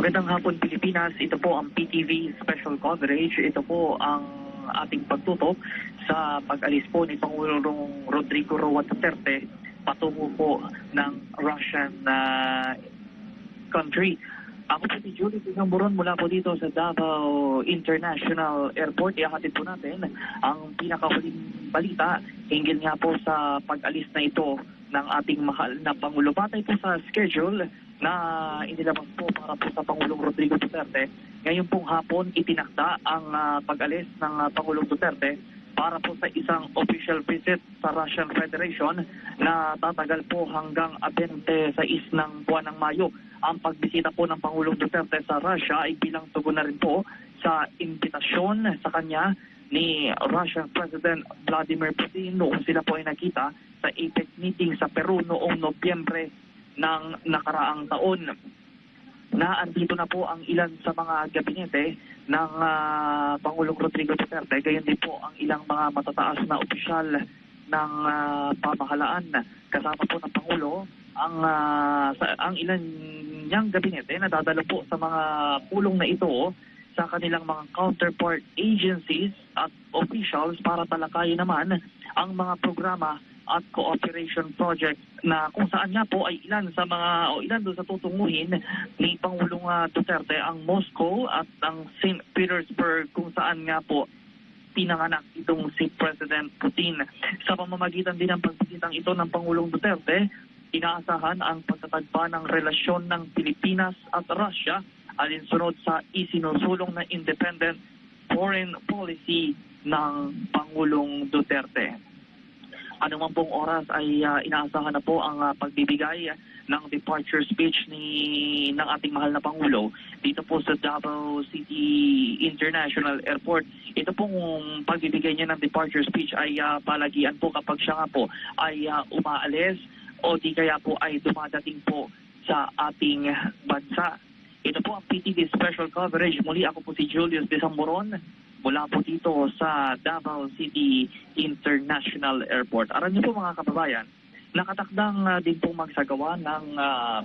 Magandang hapon Pilipinas, ito po ang PTV Special Coverage. Ito po ang ating pagtutok sa pag-alis po ni Pangulong Rodrigo Roa Duterte patungo po ng Russian country. Ako po si Julie Tigamburon mula po dito sa Davao International Airport. Ihahatid po natin ang pinakahuling balita hinggil nga po sa pag-alis na ito ng ating mahal na Pangulo. Batay po sa schedule na inilabas po para po sa Pangulong Rodrigo Duterte, ngayon pong hapon itinakda ang pag-alis ng Pangulong Duterte para po sa isang official visit sa Russian Federation na tatagal po hanggang 26 ng buwan ng Mayo. Ang pagbisita po ng Pangulong Duterte sa Russia ay bilang tugon na rin po sa imbitasyon sa kanya ni Russian President Vladimir Putin noong sila po ay nakita sa APEC meeting sa Peru noong Nobyembre ng nakaraang taon. Na andito na po ang ilan sa mga gabinete ng Pangulong Rodrigo Duterte, gayon din po ang ilang mga matataas na opisyal ng pamahalaan. Kasama po ng Pangulo ang ilan niyang gabinete na dadalo po sa mga pulong na ito sa kanilang mga counterpart agencies at officials para talakayin naman ang mga programa at cooperation project na kung saan nga po ay ilan doon sa tutunguhin ni Pangulong Duterte ang Moscow at ang St. Petersburg kung saan nga po pinanganak itong si President Putin. Sa pamamagitan din ng pagbisitang ito ng Pangulong Duterte, inaasahan ang pagtatagpa ng relasyon ng Pilipinas at Russia alinsunod sa isinusulong na independent foreign policy ng Pangulong Duterte. Anumang pong oras ay inaasahan na po ang pagbibigay ng departure speech ng ating mahal na Pangulo dito po sa Davao City International Airport. Ito pong pagbibigay niya ng departure speech ay palagian po kapag siya nga po ay umaalis o di kaya po ay dumadating po sa ating bansa. Ito po ang PTV Special Coverage. Muli ako po si Julius Desamboron mula po dito sa Davao City International Airport. Alam niyo po mga kababayan, nakatakdang din pong magsagawa ng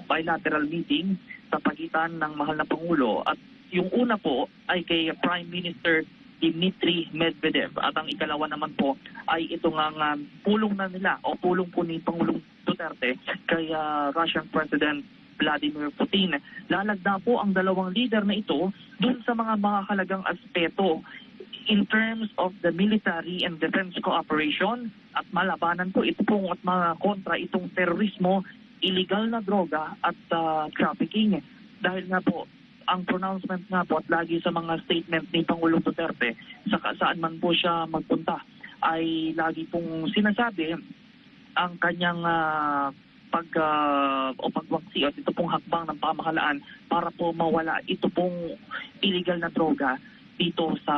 bilateral meeting sa pagitan ng mahal na Pangulo. At yung una po ay kay Prime Minister Dmitry Medvedev. At ang ikalawa naman po ay itong pulong na nila o pulong po ni Pangulong Duterte kay Russian President Vladimir Putin. Lalagda po ang dalawang leader na ito dun sa mga mahalagang aspeto in terms of the military and defense cooperation at malabanan po ito pong at mga kontra itong terorismo, illegal na droga at trafficking. Dahil nga po, ang pronouncement nga po at lagi sa mga statement ni Pangulong Duterte saan man po siya magpunta ay lagi pong sinasabi ang kanyang pagwaksi at ito pong hakbang ng pamahalaan para po mawala ito pong illegal na droga dito sa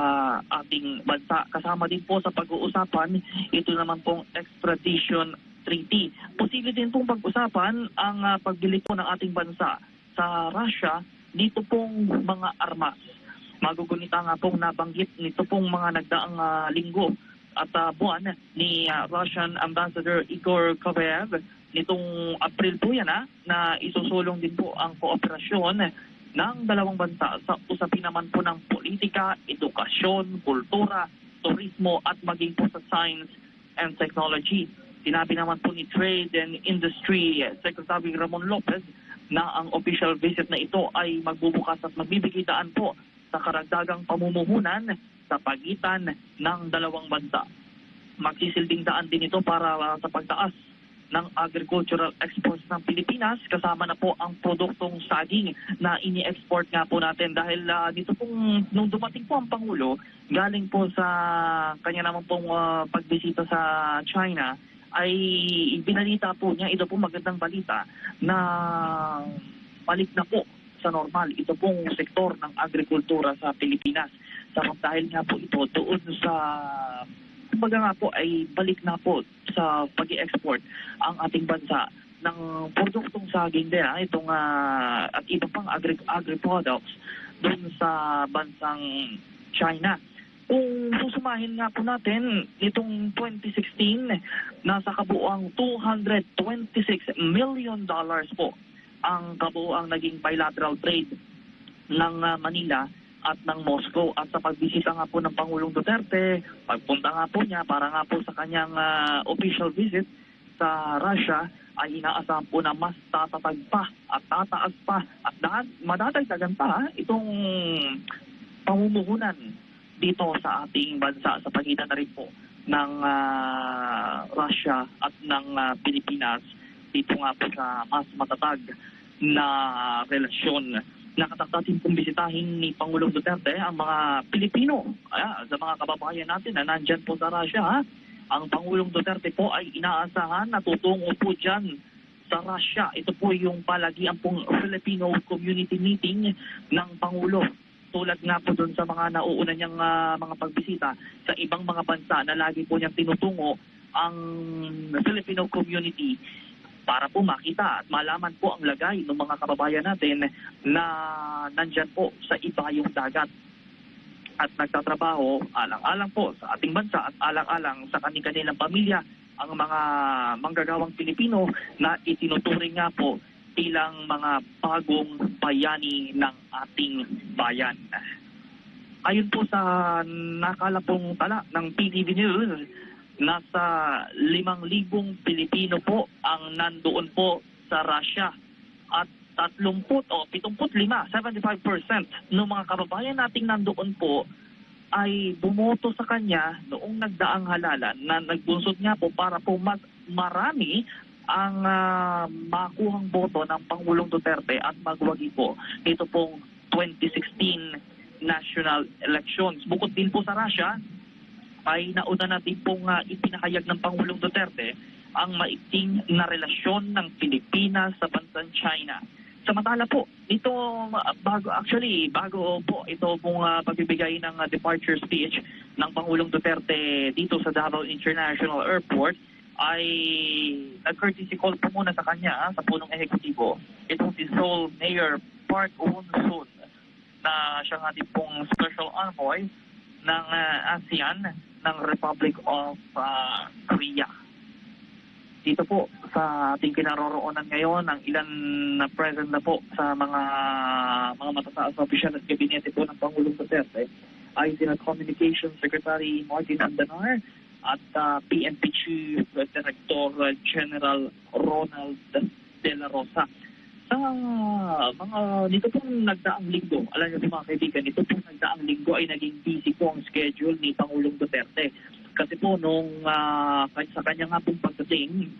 ating bansa. Kasama din po sa pag-uusapan, ito naman pong extradition treaty. Posible din pong pag-usapan ang pagbili po ng ating bansa sa Russia dito pong mga armas. Magugunita nga pong nabanggit nito pong mga nagdaang linggo at buwan ni Russian Ambassador Igor Kovaev nitong April po yan na isusulong din po ang kooperasyon ng dalawang bansa sa usapin naman po ng politika, edukasyon, kultura, turismo at maging po sa science and technology. Sinabi naman po ni Trade and Industry Secretary Ramon Lopez na ang official visit na ito ay magbubukas at magbibigay daan po sa karagdagang pamumuhunan sa pagitan ng dalawang bansa. Magsisilbing daan din ito para sa pagtaas ng agricultural exports ng Pilipinas, kasama na po ang produktong saging na ini-export nga po natin dahil dito pong nung dumating po ang Pangulo, galing po sa kanya naman pong pagbisita sa China, ay binalita po niya, ito pong magandang balita, na balik na po sa normal ito pong sektor ng agrikultura sa Pilipinas. Dahil nga po ito doon sa kumbaga nga po ay balik na po sa pag-i-export ang ating bansa ng produktong saging din itong at iba pang agri-products doon sa bansang China. Kung susumahin nga po natin itong 2016, nasa kabuuang $226 million po ang kabuuang naging bilateral trade ng Manila at ng Moscow. At sa pagbisita nga po ng Pangulong Duterte, pagpunta nga po niya para nga po sa kanyang official visit sa Russia, ay inaasahan po na mas tatatag pa at tataas pa at madadagdagan pa itong pamumuhunan dito sa ating bansa sa pagitan na rin po ng Russia at ng Pilipinas dito nga po sa mas matatag na relasyon. Nakatakdatin pong bisitahin ni Pangulong Duterte ang mga Pilipino sa mga kababayan natin na nandyan po sa Russia. Ang Pangulong Duterte po ay inaasahan na tutungo po dyan sa Russia. Ito po yung palagian pong Filipino Community Meeting ng Pangulo. Tulad nga po doon sa mga nauuna niyang mga pagbisita sa ibang mga bansa na lagi po niyang tinutungo ang Filipino community para po makita at malaman po ang lagay ng mga kababayan natin na nandyan po sa ibayong dagat at nagtatrabaho alang-alang po sa ating bansa at alang-alang sa kanilang pamilya ang mga manggagawang Pilipino na itinuturing nga po bilang mga bagong bayani ng ating bayan. Ayon po sa nakalapong tala ng PTV News, nasa 5,000 Pilipino po ang nandoon po sa Russia at 75% ng mga kababayan nating nandoon po ay bumoto sa kanya noong nagdaang halalan na nagbunsod nga po para po mas marami ang makuhang boto ng Pangulong Duterte at magwagi po ito pong 2016 national elections. Bukod din po sa Russia, ay nauna na din pong ipinahayag ng Pangulong Duterte ang maigting na relasyon ng Pilipinas sa bansang China. Samantala po, ito bago po ito pong pagbibigay ng departure speech ng Pangulong Duterte dito sa Davao International Airport, ay nag-courtesy call po muna sa kanya sa punong ehekutibo. Itong si Seoul Mayor Park Won-soon na siya nga din pong special envoy ng ASEAN ng Republic of Korea. Dito po sa ating kinaroroonan ngayon, ang ilan na present na po sa mga matataas na opisyal at gabinete po ng Pangulong Duterte ay sina Communications Secretary Martin Andanar at PNP Chief Director General Ronald De La Rosa. Sa dito pong nagdaang linggo, alam niyo mga kaibigan, dito pong nagdaang linggo ay naging busy po ang schedule ni Pangulong Duterte. Kasi po nung sa kanya nga pong pagdating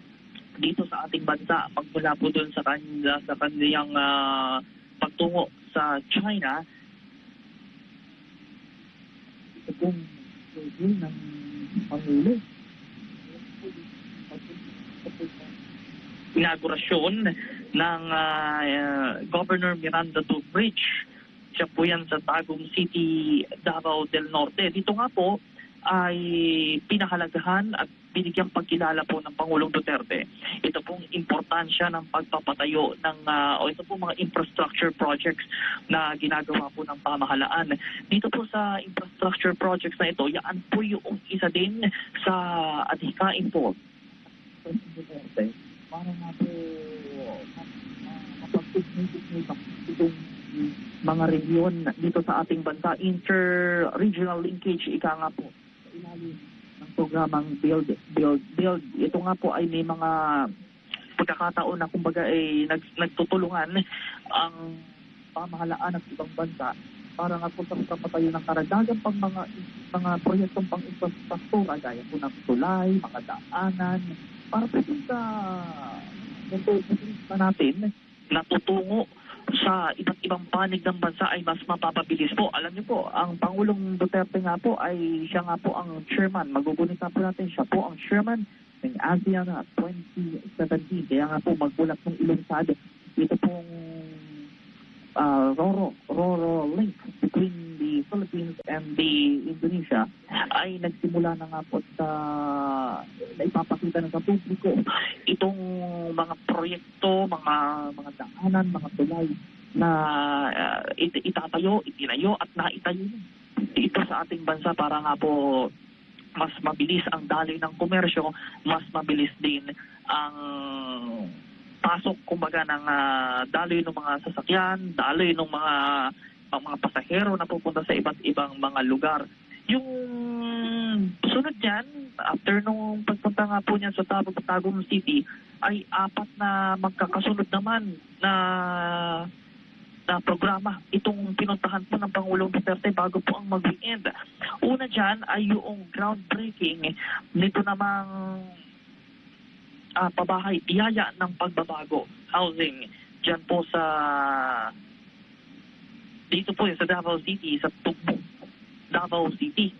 dito sa ating bansa, pagmula po doon sa kanyang pagtungo sa China, ito pong schedule ng Pangulo. Inaugurasyon ng Governor Miranda to Bridge. Siya po yan sa Tagum City, Davao del Norte. Dito nga po ay pinahalagahan at binigyang pagkilala po ng Pangulong Duterte. Ito pong importansya ng pagpapatayo ng ito pong mga infrastructure projects na ginagawa po ng pamahalaan. Dito po sa infrastructure projects na ito, yan po yung isa din sa adhikain po Duterte para nga po mapagpagpagpagpag itong mga region dito sa ating bansa. Inter-regional linkage, ika nga po sa ilalim ng programang Build. Ito nga po ay may mga pagkakataon na kumbaga ay nagtutulungan ang pamahalaan ng ibang bansa para nga po sa pagpapatayo ng karagdagan pang mga proyektong pang infrastruktura gaya po ng tulay, mga daanan, para po sa natin natutungo sa iba't ibang panig ng bansa ay mas mapapabilis po. Alam niyo po, ang Pangulong Duterte nga po ay siya nga po ang chairman. Magugunit na po natin, siya po ang chairman ng ASEAN 2017. Kaya nga po magbulat ng ilunsad. Ito pong Roro link between the Philippines and the Indonesia ay nagsimula na nga po sa naipapakita na sa publiko itong mga proyekto, mga daanan, mga tulay na itinayo at naitayo dito sa ating bansa para nga po mas mabilis ang daloy ng komersyo, mas mabilis din ang pasok kumbaga ng daloy ng mga sasakyan, daloy ng mga mga pasahero na pupunta sa iba't ibang mga lugar. Yung sunod niyan, after nung pagpunta nga po niya sa Tagum City, ay 4 na magkakasunod naman na programa itong pinuntahan po ng Pangulong Duterte bago po ang mag-weekend. Una dyan ay yung groundbreaking nito namang pabahay, biyaya ng pagbabago, housing, dyan po dito po sa Davao City, sa Tugbo, Davao City.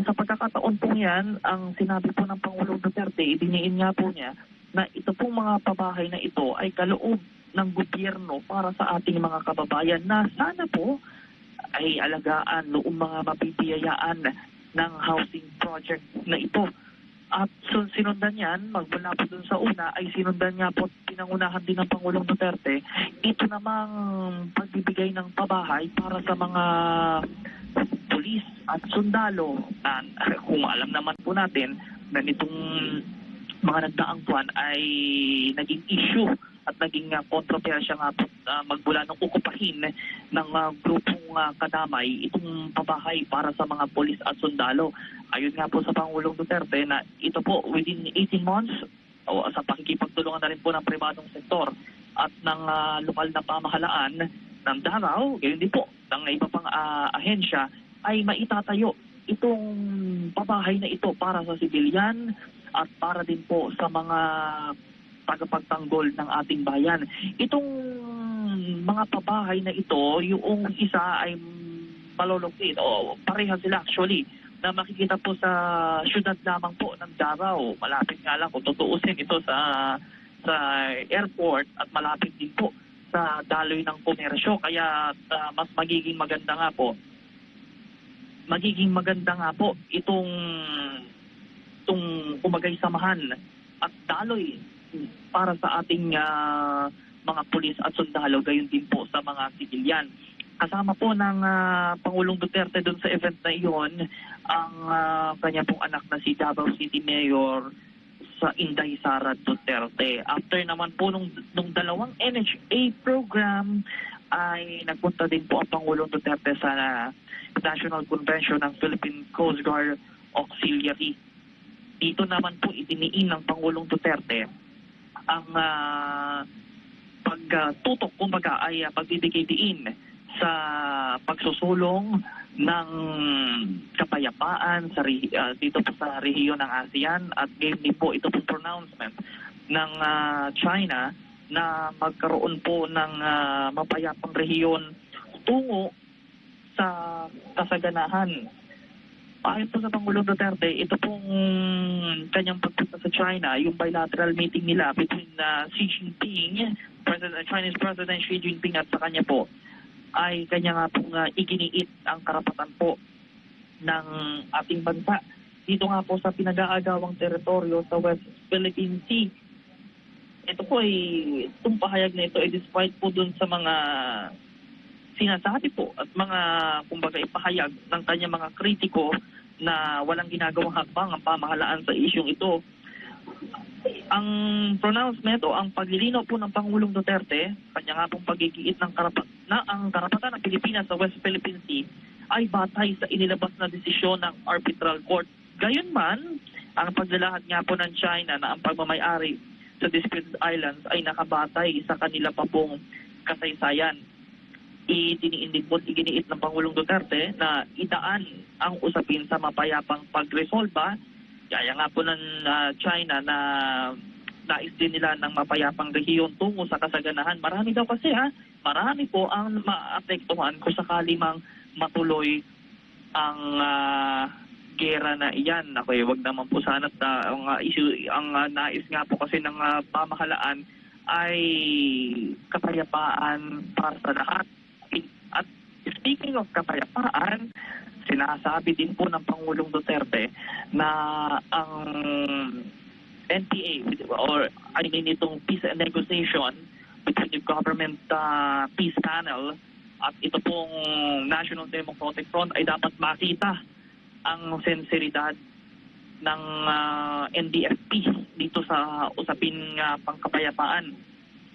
Sa pagkakataon po yan, ang sinabi po ng Pangulong Duterte, idiniin nga po niya na ito pong mga pabahay na ito ay kaloob ng gobyerno para sa ating mga kababayan na sana po ay alagaan noong mga mabibiyayaan ng housing project na ito. At sinundan yan, magmula po dun sa una, ay sinundan nga po, pinangunahan din ng Pangulong Duterte, ito namang pagbibigay ng pabahay para sa mga pulis at sundalo. Kung alam naman po natin na nitong mga nagdaang buwan ay naging issue at naging kontrobersya nga po magmula ng okupahin ng grupong kadamay itong pabahay para sa mga pulis at sundalo. Ayon nga po sa Pangulong Duterte na ito po within 18 months sa pakikipagtulungan na rin po ng pribadong sektor at ng lokal na pamahalaan ng Davao, gayon din po ng iba pang ahensya ay maitatayo itong pabahay na ito para sa sibilyan at para din po sa mga tagapagtanggol ng ating bayan. Itong mga pabahay na ito, yung isa ay malulupit o pareha sila actually na makikita po sa syudad lamang po ng Davao. Malapit nga lang kung tutuusin ito sa airport at malapit din po sa daloy ng komersyo. Kaya mas magiging maganda nga po itong kumagay samahan at daloy para sa ating mga pulis at sundalo, gayon din po sa mga sibilyan. Kasama po ng Pangulong Duterte doon sa event na iyon ang kanya pong anak na si Davao City Mayor sa Inday Sara Duterte. After naman po nung dalawang NHA program ay nagpunta din po ang Pangulong Duterte sa National Convention ng Philippine Coast Guard Auxiliary. Dito naman po idiniin ng Pangulong Duterte ang pagtutok, kumbaga, ay pagbibigay diin sa pagsusulong ng kapayapaan dito po sa rehiyon ng ASEAN at game din po ito po pronouncement ng China na magkaroon po ng mapayapang rehiyon tungo sa kasaganahan. Ayon po sa Pangulong Duterte, ito pong kanyang pagpunta sa China, yung bilateral meeting nila between Xi Jinping, Chinese President Xi Jinping at sa kanya po, ay kanya nga pong iginiit ang karapatan po ng ating bansa. Dito nga po sa pinag-aagawang teritoryo sa West Philippine Sea. Ito po itong pahayag na ito ay despite po dun sa mga sinasabi po at mga kumbaga ipahayag ng kanya mga kritiko na walang ginagawang hakbang ang pamahalaan sa isyong ito. Ang pronouncement o ang paglilinaw po ng Pangulong Duterte, kanya nga pong pagigiit ng ang karapatan ng Pilipinas sa West Philippine Sea ay batay sa inilabas na desisyon ng arbitral court. Gayunman, ang paglalahad nga po ng China na ang pagmamayari sa disputed islands ay nakabatay sa kanila pa pong kasaysayan. Iginiit ng Pangulong Duterte na idaan ang usapin sa mapayapang pagresolba. Kaya nga po ng China na nais din nila ng mapayapang rehiyon tungo sa kasaganahan. Marami daw kasi marami po ang maapektuhan kung sakali mang matuloy ang gera na iyan. Wag naman po sana ang nais nga po kasi ng pamahalaan ay kapayapaan para sa lahat. At speaking of kapayapaan, sinasabi din po ng Pangulong Duterte na ang NPA or itong peace and negotiation between the government peace panel at ito pong National Democratic Front ay dapat makita ang sinseridad ng NDFP dito sa usapin pangkapayapaan.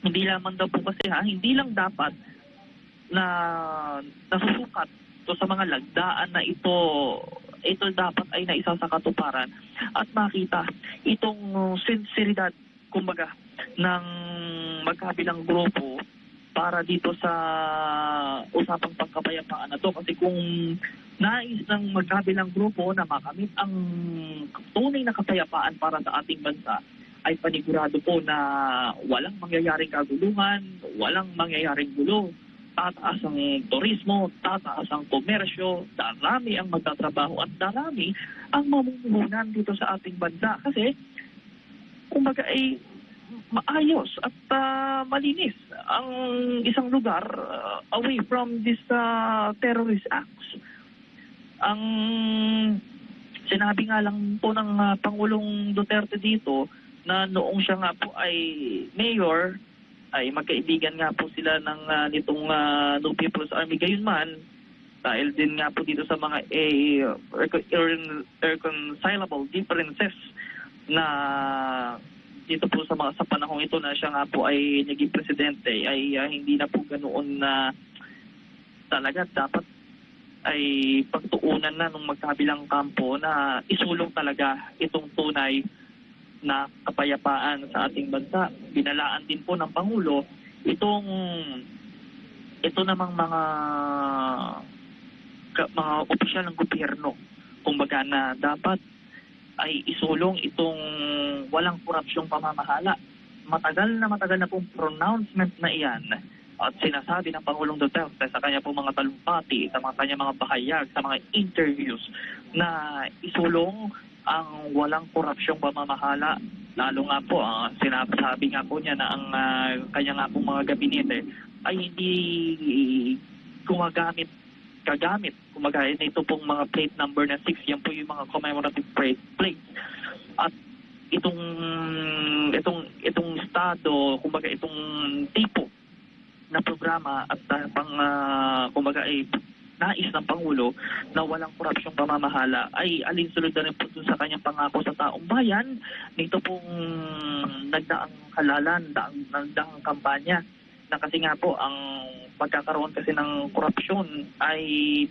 Hindi lamang daw po kasi hindi lang dapat na nasusukat to sa mga lagdaan na ito dapat ay naisa sa katuparan at makita itong sinseridad kumbaga ng magkabilang grupo para dito sa usapang pagkapayapaan na to. Kasi kung nais ng magkabilang grupo na makamit ang tunay na kapayapaan para sa ating bansa, ay panigurado po na walang mangyayaring kaguluhan, walang mangyayaring gulo. Tataas ang turismo, tataas ang komersyo, darami ang magtatrabaho at darami ang mamumuhunan dito sa ating bansa. Kasi, kumbaga ay maayos at malinis ang isang lugar away from this terrorist acts. Ang sinabi nga lang po ng Pangulong Duterte dito na noong siya nga po ay mayor, ay magkaibigan nga po sila ng nitong New People's Army. Gayunman, dahil din nga po dito sa mga irreconcilable differences na dito po sa panahong ito na siya nga po ay naging presidente, ay hindi na po ganoon na talaga dapat ay pagtuunan na ng magkabilang kampo na isulong talaga itong tunay na kapayapaan sa ating bansa. Binalaan din po ng Pangulo ito namang mga opisyal ng gobyerno, kumbaga na dapat ay isulong itong walang korupsyong pamamahala. Matagal na pong pronouncement na iyan at sinasabi ng Pangulong Duterte sa kanya pong mga talumpati, sa kanya mga bahayag, sa mga interviews na isulong ang walang korupsyong pamamahala. Lalo nga po, sinasabi nga po niya na ang kanya nga pong mga gabinete ay hindi kagamit. Kumbaga, ito pong mga plate number na 6, yan po yung mga commemorative plates. At itong estado, kumbaga itong tipo na programa at kumbaga ay nais ng Pangulo na walang korupsyong pamamahala ay alinsunod na rin po sa kanyang pangako sa taong bayan nito pong nagdaang halalan, nagdaang kampanya na kasi nga po ang pagkakaroon kasi ng korupsyon ay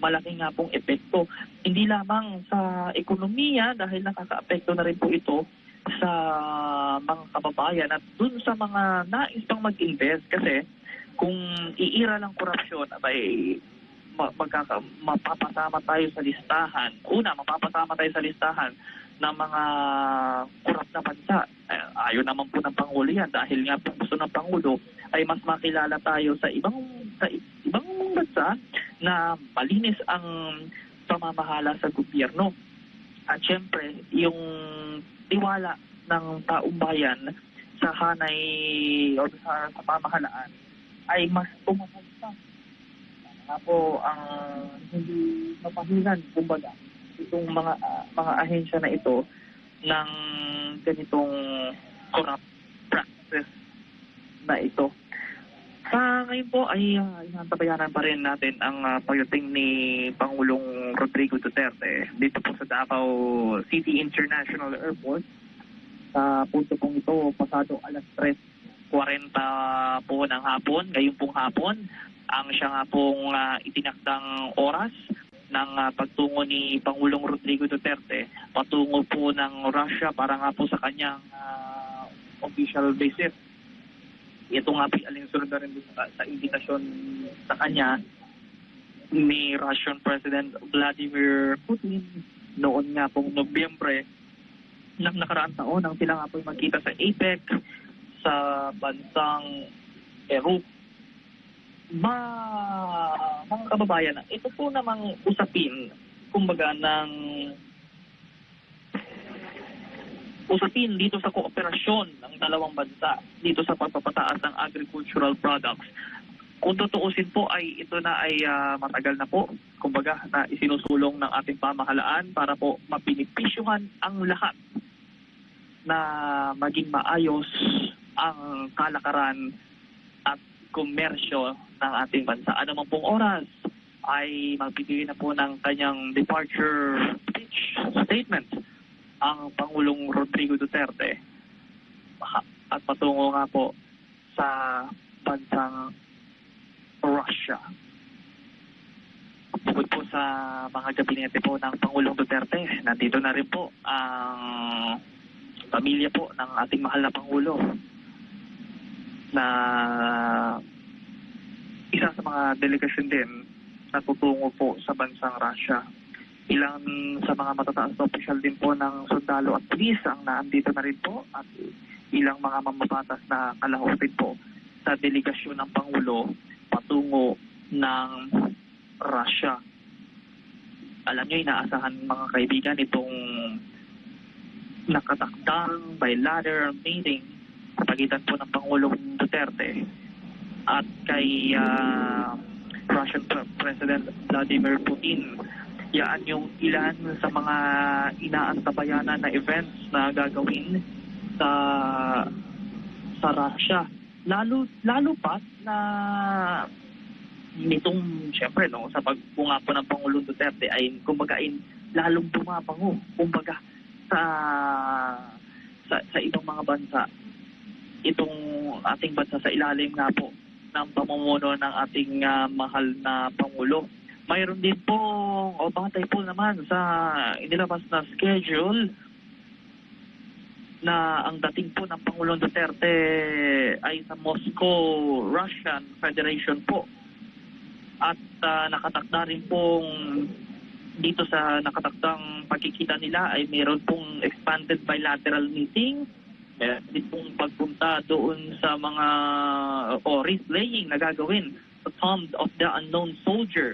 malaki nga pong epekto. Hindi lamang sa ekonomiya dahil nakaka-apekto na rin po ito sa mga kababayan at dun sa mga nais pang mag-invest kasi kung iira ng korupsyon ay mapapasama tayo sa listahan. Mapapasama tayo sa listahan ng mga korap na bansa. Ayaw naman po ng Pangulo yan dahil nga po gusto ng Pangulo ay mas makilala tayo sa ibang bansa na malinis ang pamamahala sa gobyerno. At syempre, yung tiwala ng taong bayan sa hanay o sa pamahalaan ay mas tumapagsa. Nga po ang hindi mapahilan, kumbaga, itong mga ahensya na ito ng ganitong corrupt practice na ito. Sa ngayon po ay inaantabayanan pa rin natin ang pagdating ni Pangulong Rodrigo Duterte dito po sa Davao City International Airport. Sa punto pong ito, pasado alas 3:40 po ng hapon, ngayong pong hapon, ang siya nga pong itinakdang oras ng pagtungo ni Pangulong Rodrigo Duterte patungo po ng Russia para nga po sa kanyang official visit. Ito nga po alinsunod na rin sa invitasyon sa kanya ni Russian President Vladimir Putin noon nga pong Nobyembre ng nakaraang taon nang sila nga po magkita sa APEC sa bansang Peru. Mga kababayan, ito po namang usapin, kumbaga usapin dito sa kooperasyon ng dalawang bansa dito sa pagpapataas ng agricultural products. Kung tutuusin po ay ito na ay matagal na po, kumbaga na isinusulong ng ating pamahalaan para po mapinipisyuhan ang lahat na maging maayos ang kalakaran at komersyo ng ating bansa. Ano man pong oras ay magbibigay na po ng kanyang departure speech statement ang Pangulong Rodrigo Duterte at patungo nga po sa bansang Russia. sa mga gabinete po ng Pangulong Duterte. Nandito na rin po ang pamilya po ng ating mahal na Pangulo na isa sa mga delegasyon din na tutungo po sa bansang Russia. Ilang sa mga matataas na opisyal din po ng sundalo at pulis ang naandito na rin po at ilang mga mamabatas na kalahok din po sa delegasyon ng Pangulo patungo ng Russia. Alam nyo, inaasahan mga kaibigan itong nakatakdang bilateral meeting sa pagitan po ng Pangulong Duterte at kay Russian President Vladimir Putin. Yan yung ilan sa mga inaantabayanan na events na gagawin sa Russia. Lalo pat na nitong, syempre, no, sa pagpunga po ng Pangulong Duterte ay lalong bumabango, kumbaga, sa ibang mga bansa. Itong ating bansa sa ilalim nga po ng pamumuno ng ating mahal na Pangulo. Mayroon din po, o batay po naman sa inilabas na schedule na ang dating po ng Pangulong Duterte ay sa Moscow, Russian Federation po. At nakatakda rin pong dito sa nakatakdang pagkikita nila ay mayroon pong expanded bilateral meeting. Meron din pong pagpunta doon sa mga wreath laying na gagawin sa Tomb of the Unknown Soldier.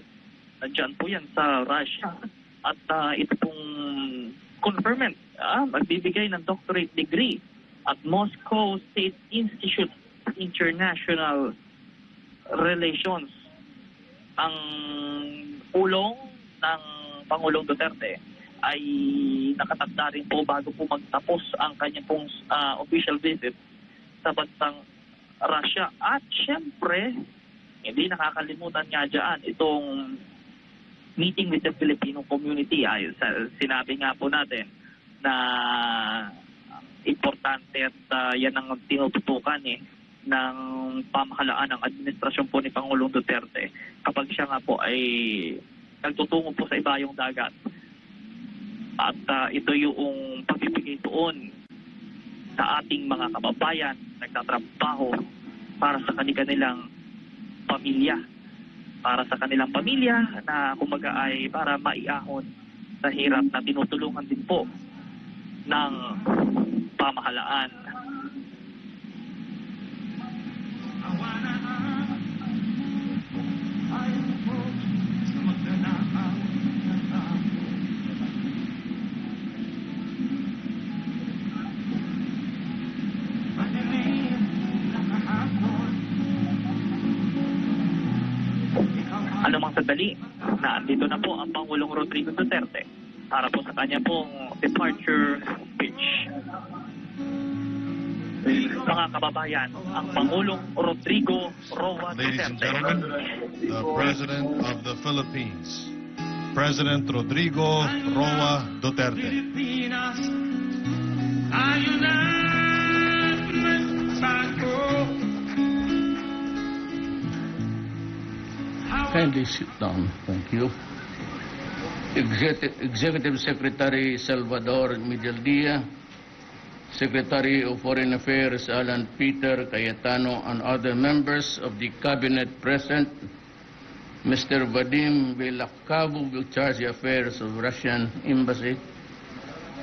Nandiyan po yan sa Russia. At ito pong conferment, magbibigay ng doctorate degree at Moscow State Institute of International Relations. Ang ulong ng Pangulong Duterte ay nakatakda rin po bago po magtapos ang kanyang pong official visit sa bansang Russia. At syempre, hindi nakakalimutan nga dyan itong meeting with the Filipino community. Sinabi nga po natin na importante at yan ang tinututukan ng pamahalaan ng administrasyon po ni Pangulong Duterte kapag siya nga po ay nagtutungo po sa ibayong dagat. At ito yung pagbibigay doon sa ating mga kababayan nagtatrabaho para sa kanilang pamilya. Para sa kanilang pamilya na kumbaga ay para maiahon sa hirap na tinutulungan din po ng pamahalaan. Anumang sandali na andito na po ang Pangulong Rodrigo Duterte para po sa kanya pong departure speech. Mga kababayan, ang Pangulong Rodrigo Roa Ladies and Duterte. gentlemen, the President of the Philippines, President Rodrigo Roa Duterte. Kindly sit down. Thank you. Executive Secretary Salvador Medialdia, Secretary of Foreign Affairs Alan Peter Cayetano, and other members of the Cabinet present, Mr. Vadim Belakabov, who charge the affairs of Russian Embassy,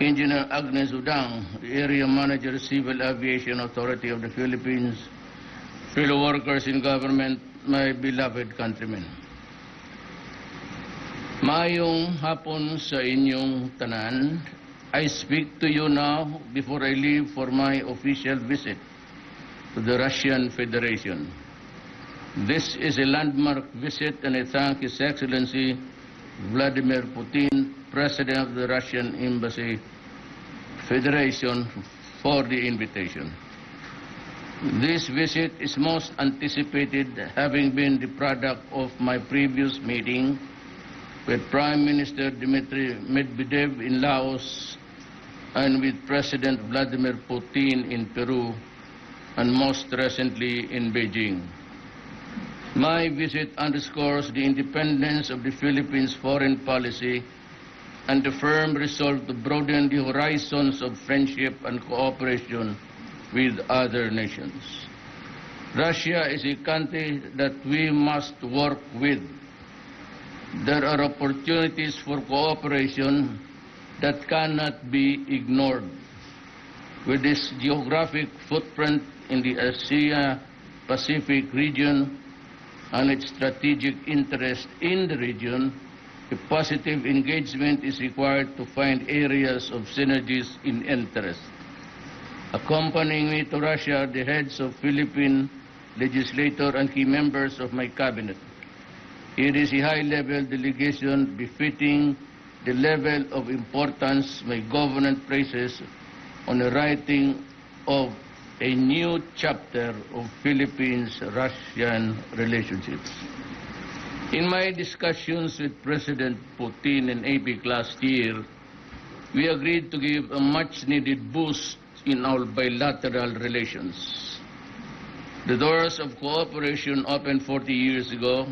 Engineer Agnes Udang, the Area Manager, Civil Aviation Authority of the Philippines, fellow workers in government, my beloved countrymen. Maayong hapon sa inyong tanan. I speak to you now before I leave for my official visit to the Russian Federation. This is a landmark visit and I thank His Excellency Vladimir Putin, President of the Russian Embassy Federation, for the invitation. This visit is most anticipated, having been the product of my previous meeting with Prime Minister Dmitry Medvedev in Laos and with President Vladimir Putin in Peru and most recently in Beijing. My visit underscores the independence of the Philippines' foreign policy and the firm resolve to broaden the horizons of friendship and cooperation with other nations. Russia is a country that we must work with. There are opportunities for cooperation that cannot be ignored. With its geographic footprint in the Asia-Pacific region and its strategic interest in the region, a positive engagement is required to find areas of synergies in interest. Accompanying me to Russia are the heads of Philippine legislature and key members of my cabinet. It is a high-level delegation befitting the level of importance my government places on the writing of a new chapter of Philippines-Russian relationships. In my discussions with President Putin and APEC last year, we agreed to give a much-needed boost in our bilateral relations. The doors of cooperation opened 40 years ago,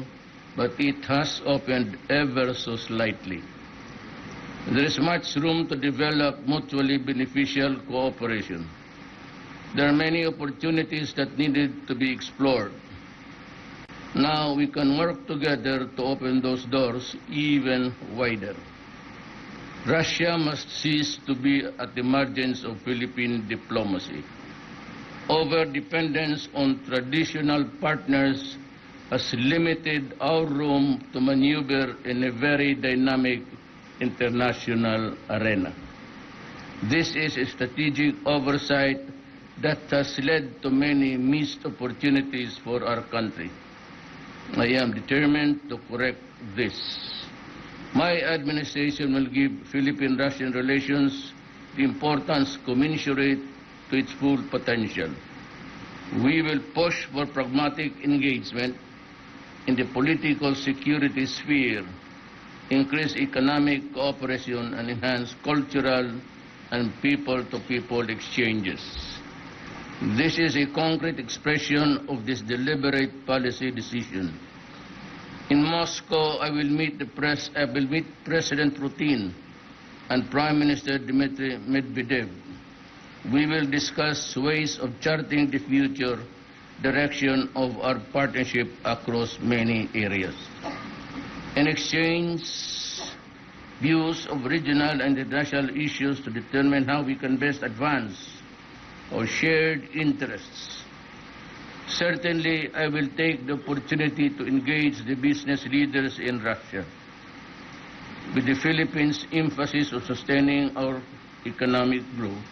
but it has opened ever so slightly. There is much room to develop mutually beneficial cooperation. There are many opportunities that needed to be explored. Now we can work together to open those doors even wider. Russia must cease to be at the margins of Philippine diplomacy. Over-dependence on traditional partners has limited our room to maneuver in a very dynamic international arena. This is a strategic oversight that has led to many missed opportunities for our country. I am determined to correct this. My administration will give Philippine-Russian relations the importance commensurate to its full potential. We will push for pragmatic engagement in the political security sphere, increase economic cooperation, and enhance cultural and people-to-people exchanges. This is a concrete expression of this deliberate policy decision. In Moscow, I will meet President Putin and Prime Minister Dmitry Medvedev. We will discuss ways of charting the future direction of our partnership across many areas. And exchange views of regional and international issues to determine how we can best advance our shared interests. Certainly, I will take the opportunity to engage the business leaders in Russia. With the Philippines' emphasis on sustaining our economic growth,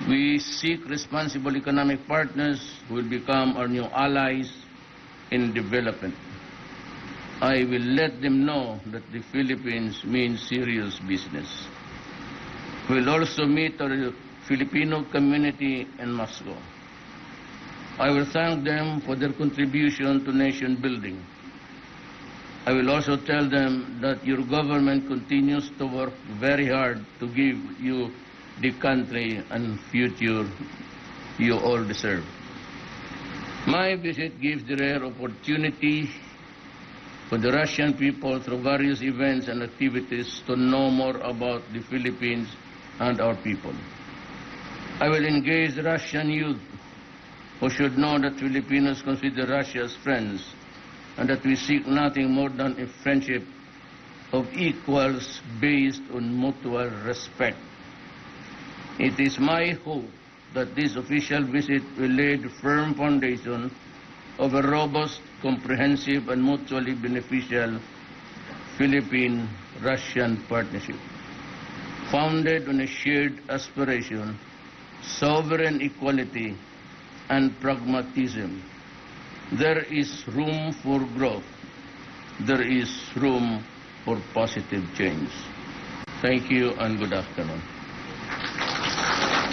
we seek responsible economic partners who will become our new allies in development. I will let them know that the Philippines means serious business. We will also meet our Filipino community in Moscow. I will thank them for their contribution to nation building. I will also tell them that your government continues to work very hard to give you the country and future you all deserve. My visit gives the rare opportunity for the Russian people through various events and activities to know more about the Philippines and our people. I will engage Russian youth who should know that Filipinos consider Russia as friends and that we seek nothing more than a friendship of equals based on mutual respect. It is my hope that this official visit will lay the firm foundation of a robust, comprehensive, and mutually beneficial Philippine-Russian partnership, founded on a shared aspiration, sovereign equality, and pragmatism. There is room for growth. There is room for positive change. Thank you and good afternoon.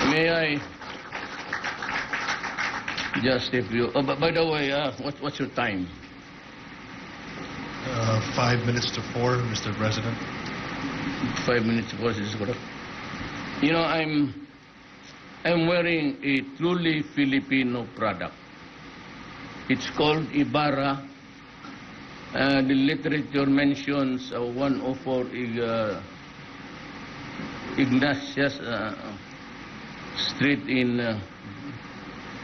May I just if you... Oh, by the way, what's your time? 5 minutes to 4, Mr. President. 5 minutes to 4 is correct. You know, I'm wearing a truly Filipino product. It's called Ibarra. The literature mentions 104 Ignatius Street in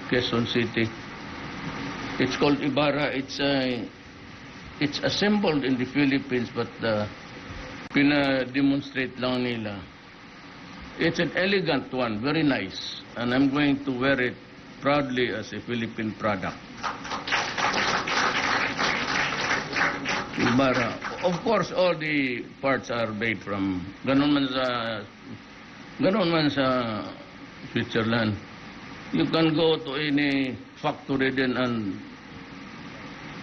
Quezon City. It's called Ibarra. It's assembled in the Philippines, but pina-demonstrate lang nila. It's an elegant one, very nice, and I'm going to wear it proudly as a Philippine product. Ibarra. Of course, all the parts are made from ganun man sa Switzerland. You can go to any factory din and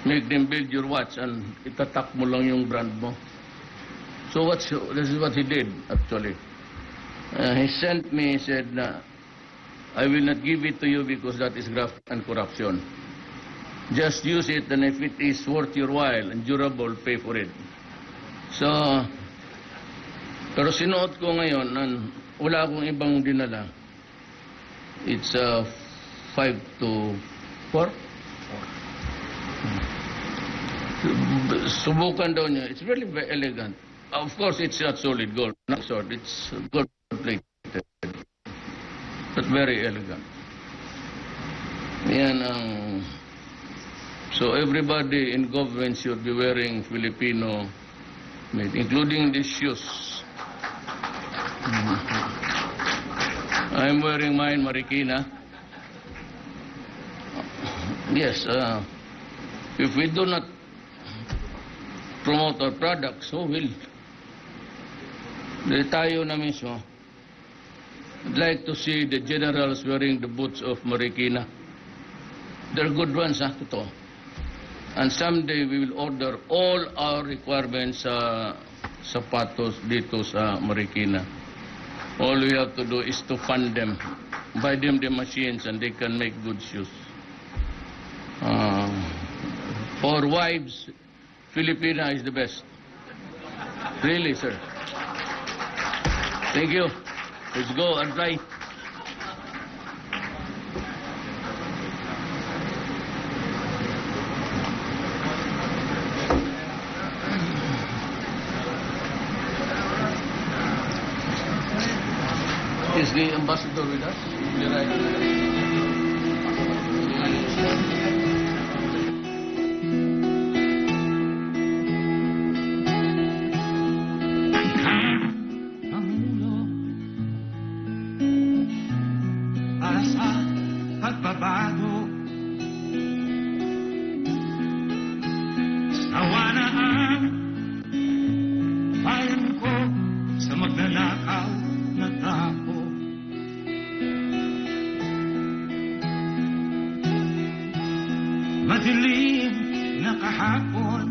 make them build your watch and itatak mo lang yung brand mo. So this is what he did actually. He sent me, he said, I will not give it to you because that is graft and corruption. Just use it, and if it is worth your while and durable, pay for it. So, pero sinuot ko ngayon, wala akong ibang dinala. It's 5 to 4. Subukan daw niya. It's really very elegant. Of course, it's not solid gold. Not solid. It's gold plated. But very elegant. Yan ang... So everybody in government should be wearing Filipino made, including these shoes. I'm wearing mine, Marikina. Yes, if we do not promote our products, who will? Tayo na mismo. I'd like to see the generals wearing the boots of Marikina. They're good ones, totoo. And someday we will order all our requirements sa sapatos dito sa Marikina. All we have to do is to fund them, buy them the machines, and they can make good shoes. For wives, Filipina is the best. Really, sir. Thank you. Let's go and try. Is the ambassador with us? Be right. Pangulo, para sa pagbabago, sawa na ang bayan ko sa magnanakaw na tao. Madilim na kahapon,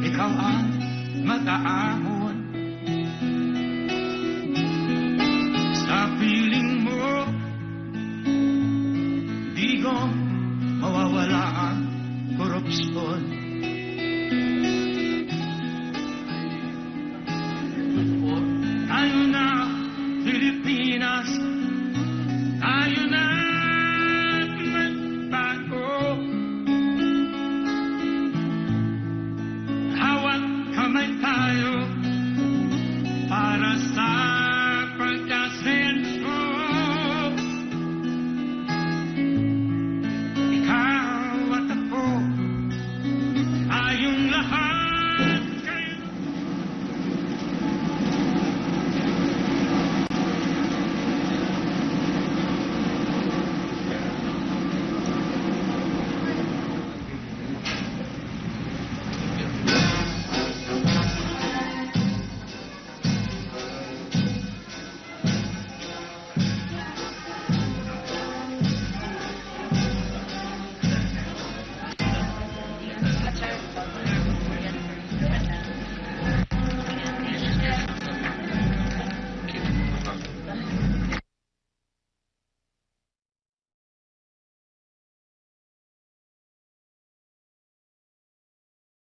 ikaw ang mag-aahon.